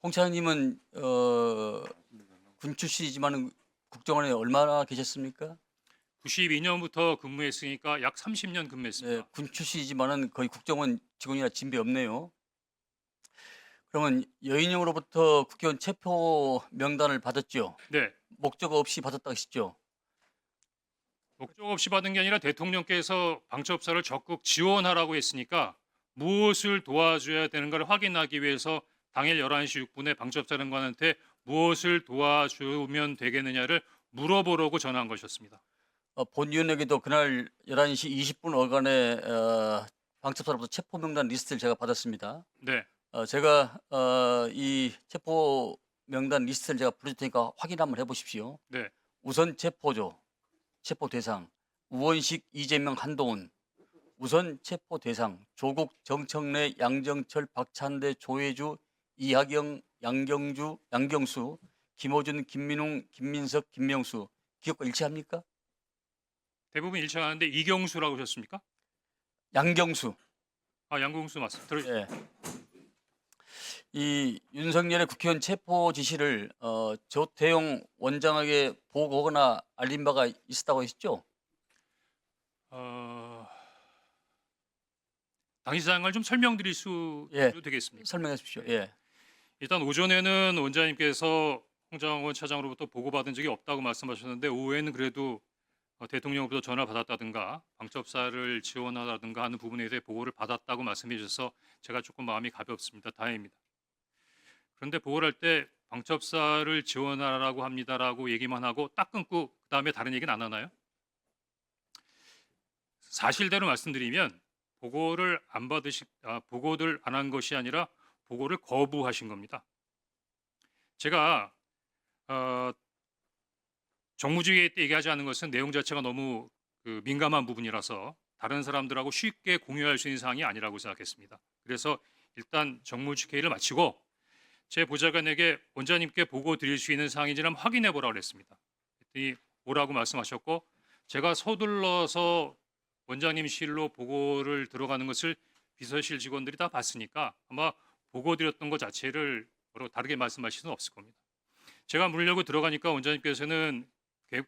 홍 차장님은 군 출신이지만 국정원에 얼마나 계셨습니까? 92년부터 근무했으니까 약 30년 네, 근무했습니다. 군 출신이지만은 거의 국정원 직원이나 진배 없네요. 그러면 여인영으로부터 국회의원 체포 명단을 받았죠. 네, 목적 없이 받았다 하시죠. 목적 없이 받은 게 아니라 대통령께서 방첩사를 적극 지원하라고 했으니까 무엇을 도와줘야 되는가를 확인하기 위해서 당일 11시 6분에 방첩사령관한테 무엇을 도와주면 되겠느냐를 물어보려고 전화한 것이었습니다. 본위원에게도 그날 11시 20분 어간에 방첩사로부터 체포 명단 리스트를 제가 받았습니다. 네, 제가 이 체포 명단 리스트를 제가 부를 테니까 확인 한번 해보십시오. 네, 우선 체포조, 체포 대상, 우원식, 이재명, 한동훈. 우선 체포 대상, 조국, 정청래, 양정철, 박찬대, 조혜주, 이하경, 양경수, 김호준, 김민웅, 김민석, 김명수. 기억과 일치합니까? 대부분 일치하는데 이경수라고 하셨습니까? 양경수. 아, 양궁수 맞습니다. 예. 이 윤석열의 국회의원 체포 지시를 조태용 원장에게 보고하거나 알린 바가 있었다고 하셨죠? 당시상을 좀 설명드릴 수 예. 되겠습니까? 설명해 주십시오. 예. 일단 오전에는 원장님께서 홍장원 차장으로부터 보고받은 적이 없다고 말씀하셨는데 오후에는 그래도 대통령으로부터 전화 받았다든가 방첩사를 지원하다든가 하는 부분에 대해 보고를 받았다고 말씀해 주셔서 제가 조금 마음이 가볍습니다. 다행입니다. 그런데 보고를 할 때 방첩사를 지원하라고 합니다라고 얘기만 하고 딱 끊고 그다음에 다른 얘기는 안 하나요? 사실대로 말씀드리면 보고를 안 한 것이 아니라 보고를 거부하신 겁니다. 제가 정무주의 때 얘기하지 않은 것은 내용 자체가 너무 민감한 부분이라서 다른 사람들하고 쉽게 공유할 수 있는 사항이 아니라고 생각했습니다. 그래서 일단 정무주회의를 마치고 제 보좌관에게 원장님께 보고 드릴 수 있는 사항인지 한번 확인해 보라고 했습니다. 그랬더니 오라고 말씀하셨고 제가 서둘러서 원장님실로 보고를 들어가는 것을 비서실 직원들이 다 봤으니까 아마 보고 드렸던 것 자체를 다르게 말씀하실 수는 없을 겁니다. 제가 물려고 들어가니까 원장님께서는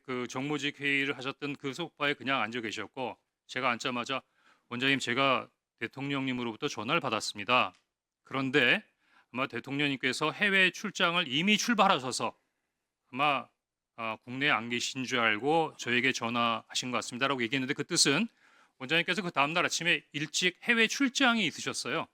그 정무직 회의를 하셨던 그 소파에 그냥 앉아 계셨고 제가 앉자마자 원장님 제가 대통령님으로부터 전화를 받았습니다. 그런데 아마 대통령님께서 해외 출장을 이미 출발하셔서 아마 국내에 안 계신 줄 알고 저에게 전화하신 것 같습니다라고 얘기했는데 그 뜻은 원장님께서 그 다음날 아침에 일찍 해외 출장이 있으셨어요.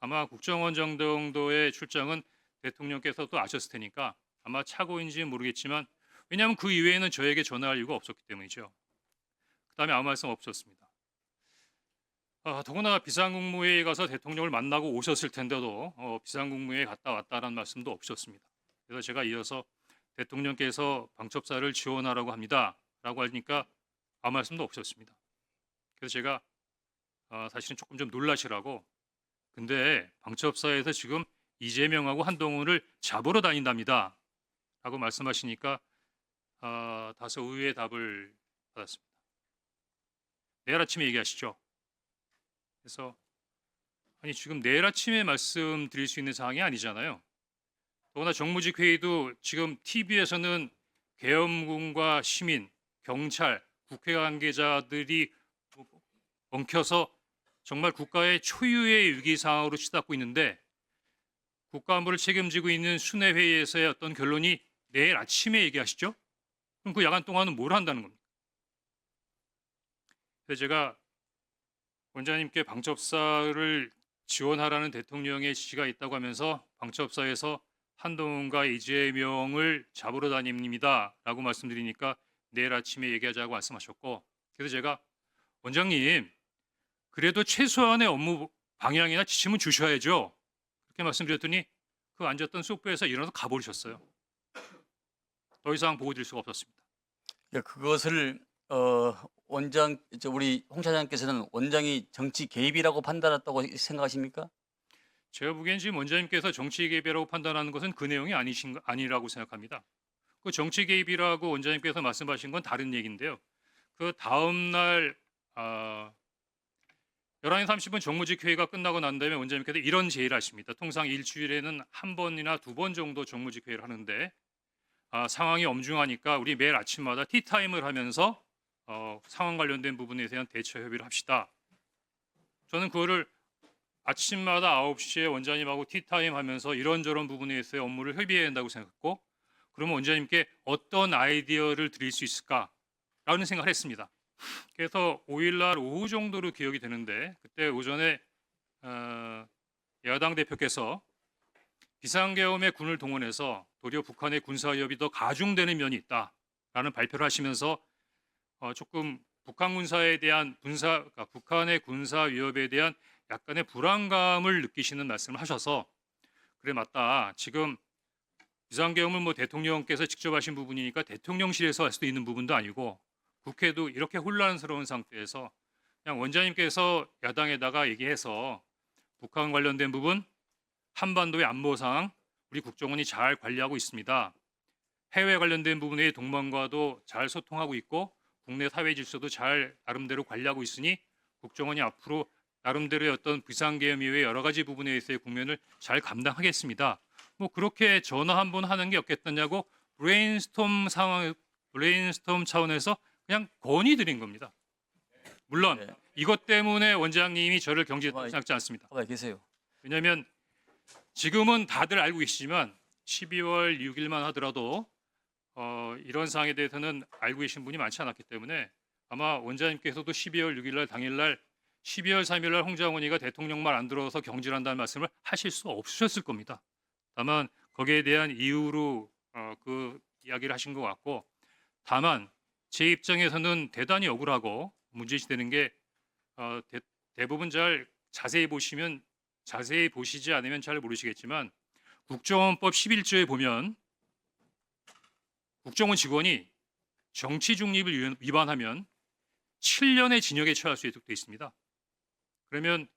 아마 국정원 정도의 출장은 대통령께서도 아셨을 테니까 아마 착오인지는 모르겠지만 왜냐하면 그 이외에는 저에게 전화할 이유가 없었기 때문이죠. 그 다음에 아무 말씀 없었습니다. 더구나 비상국무회의에 가서 대통령을 만나고 오셨을 텐데도 비상국무회에 갔다 왔다라는 말씀도 없으셨습니다. 그래서 제가 이어서 대통령께서 방첩사를 지원하라고 합니다. 라고 하니까 아무 말씀도 없었습니다. 그래서 제가 사실은 조금 좀 놀라시라고 근데 방첩사에서 지금 이재명하고 한동훈을 잡으러 다닌답니다. 라고 말씀하시니까 다소 의외의 답을 받았습니다. 내일 아침에 얘기하시죠. 그래서 아니 지금 내일 아침에 말씀드릴 수 있는 사항이 아니잖아요. 더구나 정무직 회의도 지금 TV에서는 계엄군과 시민, 경찰, 국회 관계자들이 엉켜서 정말 국가의 초유의 위기 상황으로 치닫고 있는데 국가안보를 책임지고 있는 순회 회의에서의 어떤 결론이 내일 아침에 얘기하시죠? 그럼 그 야간 동안은 뭘 한다는 겁니까? 그래서 제가 원장님께 방첩사를 지원하라는 대통령의 지시가 있다고 하면서 방첩사에서 한동훈과 이재명을 잡으러 다닙니다 라고 말씀드리니까 내일 아침에 얘기하자고 말씀하셨고 그래서 제가 원장님 그래도 최소한의 업무 방향이나 지침은 주셔야죠 그렇게 말씀드렸더니 그 앉았던 소파에서 일어나서 가버리셨어요. 더 이상 보고 드릴 수가 없었습니다. 예, 그것을 우리 홍 차장께서는 원장이 정치 개입이라고 판단했다고 생각하십니까? 제가 보기엔 지금 원장님께서 정치 개입이라고 판단하는 것은 그 내용이 아니라고 생각합니다. 그 정치 개입이라고 원장님께서 말씀하신 건 다른 얘기인데요. 그 다음 날 11시 30분 정무직 회의가 끝나고 난 다음에 원장님께서 이런 제의를 하십니다. 통상 일주일에는 한 번이나 두 번 정도 정무직 회의를 하는데 상황이 엄중하니까 우리 매일 아침마다 티타임을 하면서 상황 관련된 부분에 대한 대처 협의를 합시다. 저는 그거를 아침마다 9시에 원장님하고 티타임 하면서 이런저런 부분에 있어서 업무를 협의해야 한다고 생각했고, 그러면 원장님께 어떤 아이디어를 드릴 수 있을까라는 생각을 했습니다. 그래서 5일 날 오후 정도로 기억이 되는데, 그때 오전에 야당 대표께서 비상계엄에 군을 동원해서 도리어 북한의 군사 위협이 더 가중되는 면이 있다라는 발표를 하시면서 조금 북한 군사에 대한 북한의 군사 위협에 대한 약간의 불안감을 느끼시는 말씀을 하셔서, 그래 맞다. 지금 비상계엄을 뭐 대통령께서 직접 하신 부분이니까 대통령실에서 할 수도 있는 부분도 아니고 국회도 이렇게 혼란스러운 상태에서 그냥 원장님께서 야당에다가 얘기해서 북한 관련된 부분, 한반도의 안보 상황 우리 국정원이 잘 관리하고 있습니다. 해외 관련된 부분의 동맹과도 잘 소통하고 있고 국내 사회 질서도 잘 나름대로 관리하고 있으니 국정원이 앞으로 나름대로의 어떤 비상계엄 이외의 여러 가지 부분에 있어서의 국면을 잘 감당하겠습니다. 뭐 그렇게 전화 한 번 하는 게 없겠느냐고 브레인스톰 차원에서 그냥 건의드린 겁니다. 물론 네. 이것 때문에 원장님이 저를 경질했다고 생각지 않습니다. 가만히 계세요. 왜냐하면 지금은 다들 알고 계시지만 12월 6일만 하더라도 이런 사항에 대해서는 알고 계신 분이 많지 않았기 때문에 아마 원장님께서도 12월 6일 날 당일날 12월 3일 날 홍장원이가 대통령 말 안 들어서 경질한다는 말씀을 하실 수 없으셨을 겁니다. 다만 거기에 대한 이유로 그 이야기를 하신 것 같고, 다만 제 입장에서는 대단히 억울하고 문제시되는 게 대부분 잘 자세히 보시지 않으면 잘 모르시겠지만 국정원법 11조에 보면 국정원 직원이 정치 중립을 위반하면 7년의 징역에 처할 수 있도록 되어 있습니다. 그러면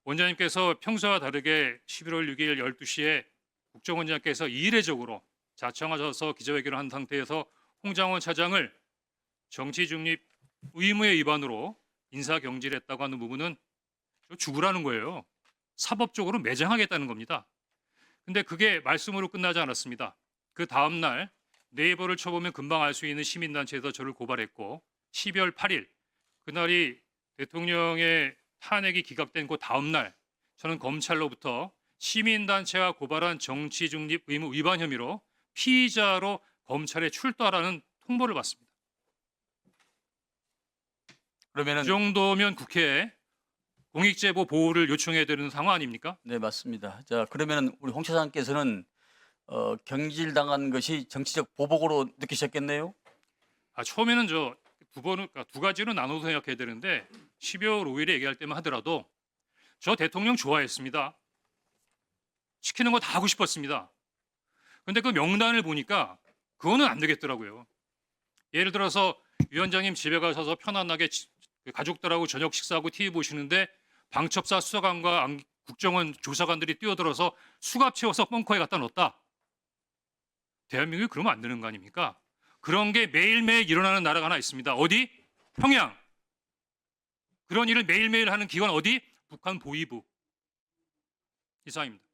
원장님께서 평소와 다르게 11월 6일 12시에 국정원장께서 이례적으로 자청하셔서 기자회견을 한 상태에서 홍장원 차장을 정치 중립 의무의 위반으로 인사경질했다고 하는 부분은 죽으라는 거예요. 사법적으로 매장하겠다는 겁니다. 근데 그게 말씀으로 끝나지 않았습니다. 그 다음 날 네이버를 쳐보면 금방 알 수 있는 시민단체에서 저를 고발했고, 12월 8일 그날이 대통령의 탄핵이 기각된 그 다음 날 저는 검찰로부터 시민단체가 고발한 정치중립 의무 위반 혐의로 피의자로 검찰에 출두하라는 통보를 받습니다. 그러면은 이 정도면 국회에 공익제보 보호를 요청해야 되는 상황 아닙니까? 네, 맞습니다. 자, 그러면은 우리 홍 차장께서는 경질당한 것이 정치적 보복으로 느끼셨겠네요. 처음에는 두 가지로 나눠서 생각해야 되는데 12월 5일에 얘기할 때만 하더라도 저 대통령 좋아했습니다. 시키는 거 다 하고 싶었습니다. 근데 그 명단을 보니까 그거는 안 되겠더라고요. 예를 들어서 위원장님 집에 가셔서 편안하게 가족들하고 저녁 식사하고 TV 보시는데 방첩사 수사관과 국정원 조사관들이 뛰어들어서 수갑 채워서 벙커에 갖다 넣었다. 대한민국이 그러면 안 되는 거 아닙니까? 그런 게 매일매일 일어나는 나라가 하나 있습니다. 어디? 평양. 그런 일을 매일매일 하는 기관 어디? 북한 보위부. 이상입니다.